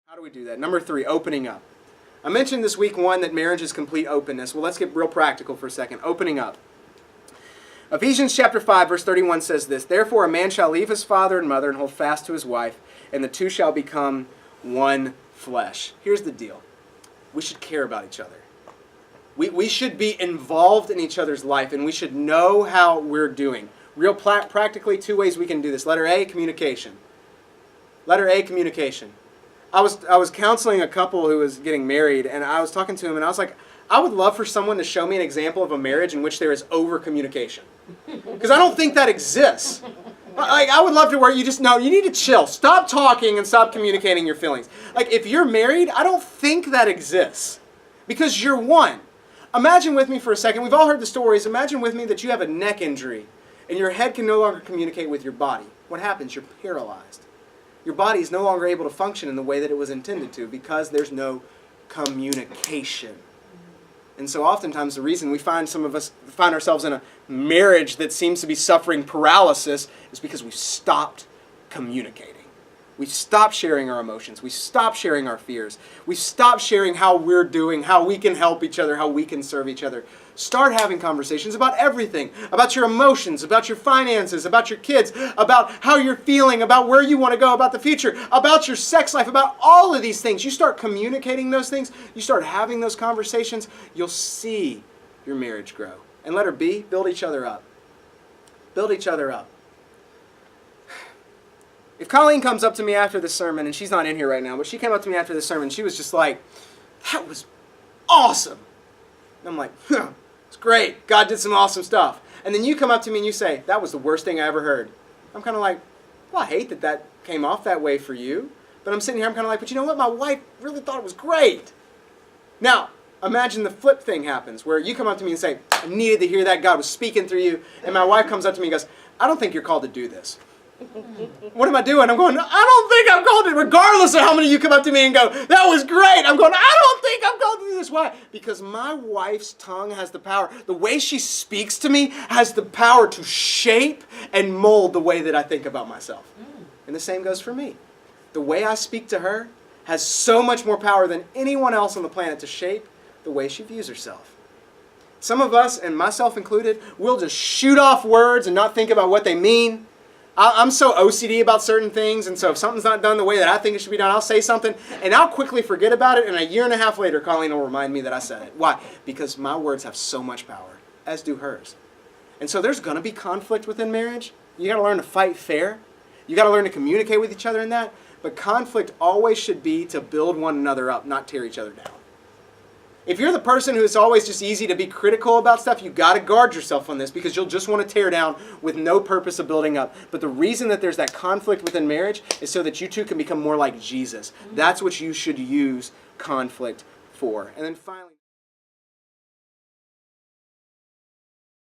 How do we do that? Number 3, opening up. I mentioned this week 1 that marriage is complete openness. Well, let's get real practical for a second. Opening up. Ephesians chapter 5, verse 31 says this, "Therefore a man shall leave his father and mother and hold fast to his wife, and the two shall become one flesh." Here's the deal. We should care about each other. We should be involved in each other's life, and we should know how we're doing. Real practically, 2 ways we can do this. Letter A, communication. Letter A, communication. I was counseling a couple who was getting married, and I was talking to him, and I was like, I would love for someone to show me an example of a marriage in which there is over-communication. Because I don't think that exists. Like, I would love to where you just know, you need to chill. Stop talking and stop communicating your feelings. Like, if you're married, I don't think that exists. Because you're one. Imagine with me for a second, we've all heard the stories, imagine with me that you have a neck injury, and your head can no longer communicate with your body. What happens? You're paralyzed. Your body is no longer able to function in the way that it was intended to because there's no communication. And so oftentimes the reason we find some of us find ourselves in a marriage that seems to be suffering paralysis is because we've stopped communicating. We've stopped sharing our emotions. We've stopped sharing our fears. We've stopped sharing how we're doing, how we can help each other, how we can serve each other. Start having conversations about everything, about your emotions, about your finances, about your kids, about how you're feeling, about where you want to go, about the future, about your sex life, about all of these things. You start communicating those things, you start having those conversations, you'll see your marriage grow. And letter B, build each other up. Build each other up. If Colleen comes up to me after the sermon, and she's not in here right now, but she came up to me after the sermon, she was just like, "That was awesome." And I'm like, "It's great. God did some awesome stuff." And then you come up to me and you say, "That was the worst thing I ever heard." I'm kind of like, well, I hate that that came off that way for you. But I'm sitting here, I'm kind of like, but you know what? My wife really thought it was great. Now, imagine the flip thing happens, where you come up to me and say, "I needed to hear that. God was speaking through you." And my wife comes up to me and goes, "I don't think you're called to do this." What am I doing? I'm going, I don't think I'm called to, regardless of how many of you come up to me and go, "That was great." I'm going, I don't think I'm called to do this. Why? Because my wife's tongue has the power. The way she speaks to me has the power to shape and mold the way that I think about myself. And the same goes for me. The way I speak to her has so much more power than anyone else on the planet to shape the way she views herself. Some of us, and myself included, will just shoot off words and not think about what they mean. I'm so OCD about certain things, and so if something's not done the way that I think it should be done, I'll say something, and I'll quickly forget about it, and a year and a half later, Colleen will remind me that I said it. Why? Because my words have so much power, as do hers. And so there's going to be conflict within marriage. You got to learn to fight fair. You got to learn to communicate with each other in that. But conflict always should be to build one another up, not tear each other down. If you're the person who is always just easy to be critical about stuff, you got to guard yourself on this, because you'll just want to tear down with no purpose of building up. But the reason that there's that conflict within marriage is so that you two can become more like Jesus. That's what you should use conflict for. And then finally...